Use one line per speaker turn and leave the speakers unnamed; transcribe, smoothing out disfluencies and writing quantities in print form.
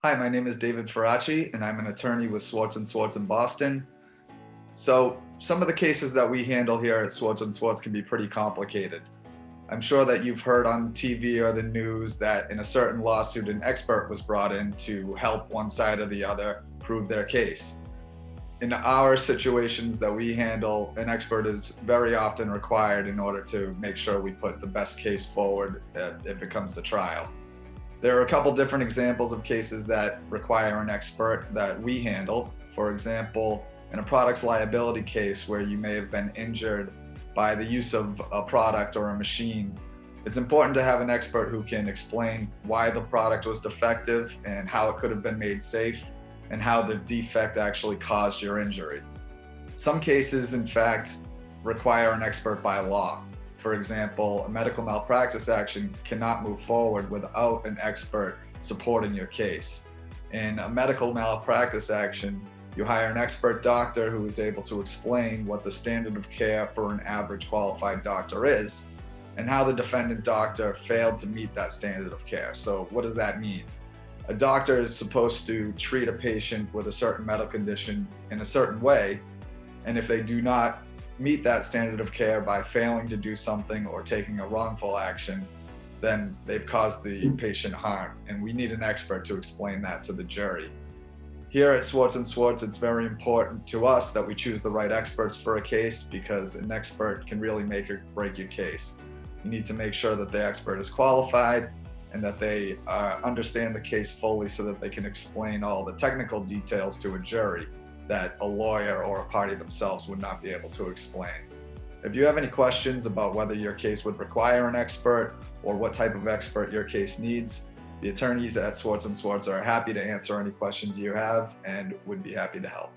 Hi, my name is David Faraci, and I'm an attorney with Swartz and Swartz in Boston. So, some of the cases that we handle here at Swartz and Swartz can be pretty complicated. I'm sure that you've heard on TV or the news that in a certain lawsuit, an expert was brought in to help one side or the other prove their case. In our situations that we handle, an expert is very often required in order to make sure we put the best case forward if it comes to trial. There are a couple different examples of cases that require an expert that we handle. For example, in a products liability case where you may have been injured by the use of a product or a machine, it's important to have an expert who can explain why the product was defective and how it could have been made safe and how the defect actually caused your injury. Some cases, in fact, require an expert by law. For example, a medical malpractice action cannot move forward without an expert supporting your case. In a medical malpractice action, you hire an expert doctor who is able to explain what the standard of care for an average qualified doctor is and how the defendant doctor failed to meet that standard of care. So, what does that mean? A doctor is supposed to treat a patient with a certain medical condition in a certain way, and if they do not meet that standard of care by failing to do something or taking a wrongful action, then they've caused the patient harm, and we need an expert to explain that to the jury. Here at Swartz and Swartz, it's very important to us that we choose the right experts for a case because an expert can really make or break your case. You need to make sure that the expert is qualified and that they understand the case fully so that they can explain all the technical details to a jury that a lawyer or a party themselves would not be able to explain. If you have any questions about whether your case would require an expert or what type of expert your case needs, the attorneys at Swartz and Swartz are happy to answer any questions you have and would be happy to help.